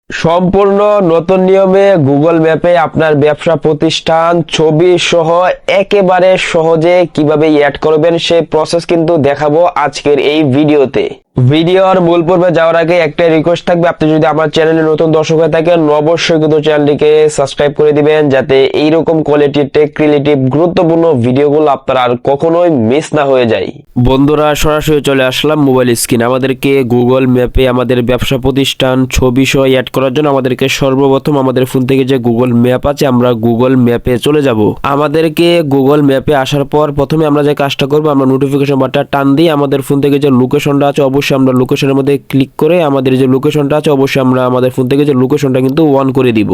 সম্পূর্ণ নতুন নিয়মে গুগল ম্যাপে আপনার ব্যবসা প্রতিষ্ঠান ছবি সহ একেবারে সহজে কিভাবে অ্যাড করবেন সেই প্রসেস কিন্তু দেখাবো আজকের এই ভিডিওতে। ভিডিওর মূল পর্বে যাওয়ার আগে একটা রিকোয়েস্ট থাকবে, আপনি যদি আমার চ্যানেলে নতুন দর্শক হয়ে থাকেন অবশ্যই কিন্তু চ্যানেলটিকে সাবস্ক্রাইব করে দিবেন, যাতে এইরকম কোয়ালিটির টেক রিলেটিভ গুরুত্বপূর্ণ ভিডিওগুলো আপনার আর কখনোই মিস না হয়ে যায়। বন্ধুরা, সরাসরি চলে আসলাম মোবাইল স্ক্রিন। আমাদেরকে গুগল ম্যাপে আমাদের ব্যবসা প্রতিষ্ঠান ছবি সহ অ্যাড করার জন্য আমাদেরকে সর্বপ্রথম আমাদের ফোন থেকে যে গুগল ম্যাপ আছে আমরা গুগল ম্যাপে চলে যাব। আমাদেরকে গুগল ম্যাপে আসার পর প্রথমে আমরা যে কাজটা করব, আমরা নোটিফিকেশন বাটনটা টান দিয়ে আমাদের ফোন থেকে যে লোকেশনটা আছে অবশ্যই আমরা লোকেশনের মধ্যে ক্লিক করে আমাদের যে লোকেশনটা আছে অবশ্যই আমরা আমাদের ফোন থেকে যে লোকেশনটা কিন্তু অন করে দিব।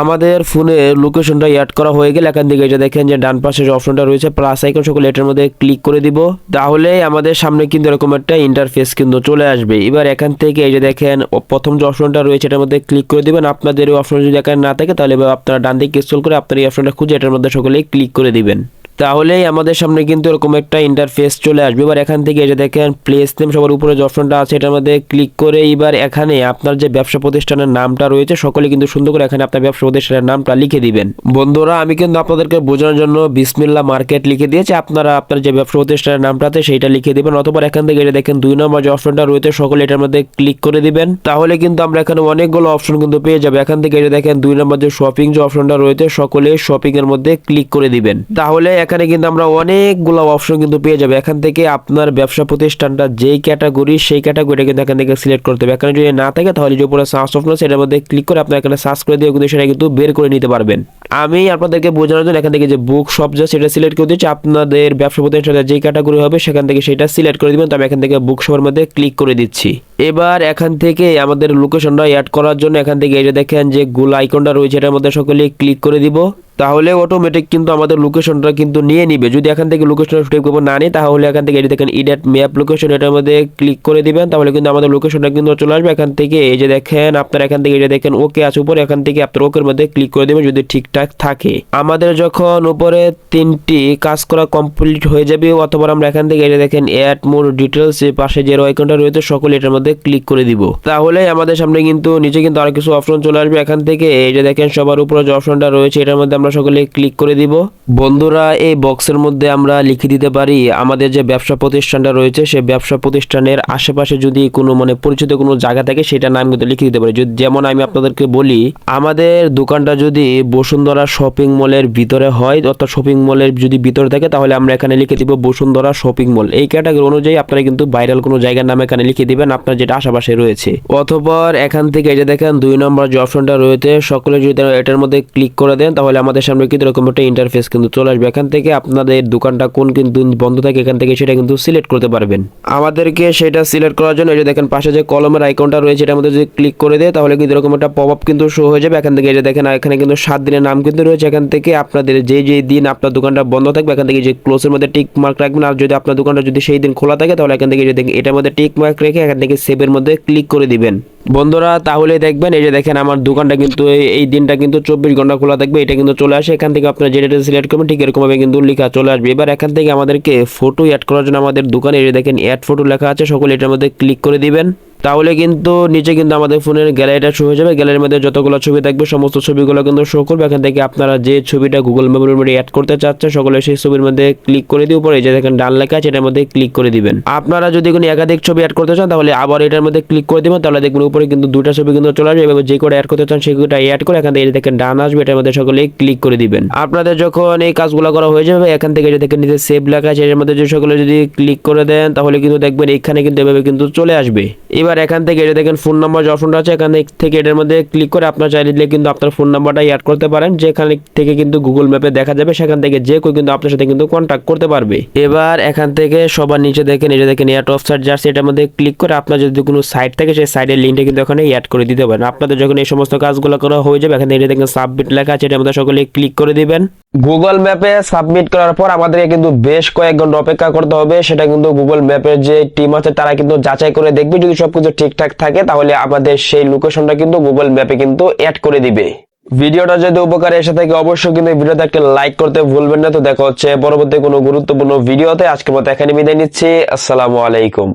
আমাদের ফোনে লোকেশনটা অ্যাড করা হয়ে গেলে এখান থেকে যে দেখেন যে ডান পাশে যে অপশনটা রয়েছে প্লাস আইকন, সকল এটার মধ্যে ক্লিক করে দিব। তাহলে আমাদের সামনে কিন্তু এরকম একটা ইন্টারফেস কিন্তু চলে আসবে। এবার এখান থেকে এই যে দেখেন প্রথম যে অপশনটা রয়েছে এটার মধ্যে ক্লিক করে দিবেন। আপনাদের এই অপশন যদি এখানে না থাকে তাহলে আপনারা ডান দিকে স্ক্রল করে আপনার এই অপশনটা খুঁজে এটার মধ্যে সকলেই ক্লিক করে দিবেন। তাহলেই আমাদের সামনে কিন্তু এরকম একটা ইন্টারফেস চলে আসবে। এবার এখান থেকে এই যে দেখেন প্লেস নেম সবার উপরে যে অপশনটা আছে এটার মধ্যে ক্লিক করে এবার এখানে আপনার যে ব্যবসা প্রতিষ্ঠানের নামটা রয়েছে সকলে কিন্তু সুন্দর করে এখানে আপনার ব্যবসা প্রতিষ্ঠানের নামটা লিখে দিবেন। বন্ধুরা, আমি কিন্তু আপনাদেরকে বোঝানোর জন্য বিসমিল্লাহ মার্কেট লিখে দিয়েছি, আপনারা আপনার যে ব্যবসা প্রতিষ্ঠানের নামটা আছে সেইটা লিখে দিবেন। অথবা এখান থেকে এই যে দেখেন 2 নম্বর যে অপশনটা রয়েছে সকলে এটার মধ্যে ক্লিক করে দিবেন। তাহলে কিন্তু আমরা এখানে অনেকগুলো অপশন কিন্তু পেয়ে যাবে। এখান থেকে এই যে দেখেন 2 নম্বর যে শপিং যে অপশনটা রয়েছে সকলে শপিং এর মধ্যে ক্লিক করে দিবেন। তাহলে এখানে কিন্তু আমরা অনেকগুলো অপশন কিন্তু পেয়ে যাবে। এখান থেকে আপনার ব্যবসা প্রতিষ্ঠানটা যেই ক্যাটাগরি সেই ক্যাটাগরিটা কিন্তু এখান থেকে সিলেক্ট করতে হবে। এখানে যদি না থাকে তাহলে যে উপরে সার্চ অপশন আছে এটার মধ্যে ক্লিক করে আপনি এখানে সার্চ করে দিয়ে কিন্তু সেটা কিন্তু বের করে নিতে পারবেন। আমি আপনাদেরকে বোঝানোর জন্য এখান থেকে যে বুক শপ যা সেটা সিলেক্ট করে দিচ্ছি, আপনাদের ব্যবসা প্রতিষ্ঠানের যেই ক্যাটাগরি হবে সেখান থেকে সেটা সিলেক্ট করে দিবেন। তো আমি এখান থেকে বুক শপের মধ্যে ক্লিক করে দিচ্ছি। এবার এখান থেকে আমাদের লোকেশনটা অ্যাড করার জন্য এখান থেকে এই যে দেখেন যে গোল আইকনটা রয়েছে এটার মধ্যে সকলে ক্লিক করে দিব। তাহলে অটোমেটিক কিন্তু আমাদের লোকেশনটা কিন্তু নিয়ে নিবে। যদি এখান থেকে লোকেশনটা সেভ করবো না নিই তাহলে এখান থেকে এই যে দেখেন এডিট ম্যাপ লোকেশন এটার মধ্যে ক্লিক করে দিবেন। তাহলে কিন্তু আমাদের লোকেশনটা কিন্তু চলে আসবে। এখান থেকে এই যে দেখেন আপনার এখান থেকে এই যে দেখেন ওকে আছে উপরে, এখান থেকে আপনার ওকের মধ্যে ক্লিক করে দেবেন যদি ঠিকঠাক থাকে। আমাদের যখন উপরে 3টি কাজ করা কমপ্লিট হয়ে যাবে অথবা আমরা এখান থেকে এই যে দেখেন অ্যাড মোর ডিটেলস এর পাশে যে আইকনটা রয়েছে সকলে এটার মধ্যে ক্লিক করে দিব। তাহলে আমাদের সামনে কিন্তু নিচে কিন্তু আরো কিছু অপশন চলে আসবে। এখান থেকে এই যে দেখেন সবার উপরে যে অপশনটা রয়েছে এটার মধ্যে আমরা সকলে ক্লিক করে দিব। বন্ধুরা, এই বক্সের মধ্যে আমরা লিখে দিতে পারি আমাদের যে ব্যবসা প্রতিষ্ঠানটা রয়েছে সেই ব্যবসা প্রতিষ্ঠানের আশেপাশে যদি কোনো পরিচিত কোনো জায়গা থাকে সেটা নাম কিন্তু লিখে দিতে পারি। যেমন আমি আপনাদেরকে বলি, আমাদের দোকানটা যদি বসুন্ধরা শপিং মলের ভিতরে হয় অর্থাৎ শপিং মলের যদি ভিতরে থাকে তাহলে আমরা এখানে লিখে দিব বসুন্ধরা শপিং মল। এই ক্যাটাগরি অনুযায়ী আপনারা কিন্তু ভাইরাল কোনো জায়গার নাম এখানে লিখে দিবেন আপনার যেটা আশেপাশে রয়েছে। অথবা এখান থেকে এই যে দেখেন 2 নম্বর যে অপশনটা রয়েছে সকলে যদি এটার মধ্যে ক্লিক করে দেন তাহলে আমাদের সামনে কিন্তু এরকম একটা ইন্টারফেস কিন্তু চলে আসবে। এখান থেকে আপনাদের দোকানটা কোন কিন্তু বন্ধ থাকে এখান থেকে সেটা কিন্তু সিলেক্ট করতে পারবেন। আমাদেরকে সেটা সিলেক্ট করার জন্য এই যে দেখেন পাশে যে কলমের আইকনটা রয়েছে এটার মধ্যে যদি ক্লিক করে দেয় তাহলে কিন্তু এরকম একটা পপ আপ কিন্তু শো হয়ে যাবে। এখান থেকে এই যে দেখেন এখানে কিন্তু 7 দিনের নাম কিন্তু রয়েছে। এখান থেকে আপনাদের যে দিন আপনার দোকানটা বন্ধ থাকবে এখান থেকে যে ক্লোজের মধ্যে টিক মার্ক রাখবেন। আর যদি আপনার দোকানটা যদি সেই দিন খোলা থাকে তাহলে এখান থেকে যে দেখেন এটার মধ্যে টিক মার্ক রেখে এখান থেকে সেভের মধ্যে ক্লিক করে দিবেন। বন্ধুরা, তাহলে দেখবেন এই যে দেখেন আমার দোকানটা কিন্তু এই দিনটা কিন্তু 24 ঘন্টা খোলা থাকবে এটা কিন্তু চলে আসে। এখান থেকে আপনারা যেটা সিলেক্ট করবেন ঠিক এরকম ভাবে কিন্তু লেখা চলে আসবে। এবার এখান থেকে আমাদেরকে ফটো অ্যাড করার জন্য আমাদের দোকানে এই যে দেখেন অ্যাড ফটো লেখা আছে সকলে এটার মধ্যে ক্লিক করে দিবেন। তাহলে কিন্তু নিচে কিন্তু আমাদের ফোনের গ্যালারিটা শো হয়ে যাবে। গ্যালারির মধ্যে যতগুলো ছবি থাকবে সমস্ত ছবিগুলো কিন্তু শো করবে। এখান থেকে আপনারা যে ছবিটা গুগল ম্যাপের মধ্যে অ্যাড করতে চাচ্ছেন সকলে সেই ছবির মধ্যে ক্লিক করে দিয়ে উপরে যে দেখেন ডান লেখা আছে এটার মধ্যে ক্লিক করে দিবেন। আপনারা যদি কোনো একাধিক ছবি অ্যাড করতে চান তাহলে আবার এটার মধ্যে ক্লিক করে দিবেন। তাহলে দেখবেন উপরে কিন্তু 2টা ছবি কিন্তু চলে আসবে। এভাবে যে কোটা অ্যাড করতে চান সেগুলোটা অ্যাড করে এখান থেকে দেখেন ডান আসবে এটার মধ্যে সকলে ক্লিক করে দিবেন। আপনাদের যখন এই কাজগুলো করা হয়ে যাবে এখান থেকে যে দেখেন নিচে সেভ লেখা আছে এর মধ্যে যে সকলে যদি ক্লিক করে দেন তাহলে কিন্তু দেখবেন এখানে কিন্তু এভাবে কিন্তু চলে আসবে। এবার এখান থেকে দেখেন ফোন নাম্বার যে অপশনটা আছে এখান থেকে এটার মধ্যে ক্লিক করে আপনার চাইলে কিন্তু আপনার ফোন নাম্বারটা অ্যাড করতে পারেন, যেখানে থেকে কিন্তু গুগল ম্যাপে দেখা যাবে সেখান থেকে যে কেউ কিন্তু আপনার সাথে কিন্তু কন্ট্যাক্ট করতে পারবে। এবার এখান থেকে সবার নিচে দেখেন এই যে দেখেন অ্যাড ওয়েবসাইট জার্সি এটার মধ্যে ক্লিক করে আপনার যদি কোনো সাইট থাকে সেই সাইটের লিঙ্কটা কিন্তু এখানে অ্যাড করে দিতে পারেন। আপনাদের যখন এই সমস্ত কাজগুলো করা হয়ে যাবে এখান থেকে দেখেন সাবমিট লেখা আছে এটার মধ্যে সকলে ক্লিক করে দিবেন। গুগল ম্যাপে সাবমিট করার পর আমাদেরকে কিন্তু বেশ কয়েক ঘন্টা অপেক্ষা করতে হবে। সেটা কিন্তু গুগল ম্যাপের যে টিম আছে তারা কিন্তু যাচাই করে দেখবে। যদি সবকিছু ঠিকঠাক থাকে তাহলে আমাদের সেই লোকেশনটা কিন্তু গুগল ম্যাপে কিন্তু অ্যাড করে দিবে। ভিডিওটা যদি উপকারে এসে থাকে অবশ্যই কিন্তু ভিডিওতে একটা লাইক করতে ভুলবেন না। তো দেখা হচ্ছে পরবর্তী কোনো গুরুত্বপূর্ণ ভিডিওতে। আজকের মতো এখানে বিদায় নিচ্ছি। আসসালামু আলাইকুম।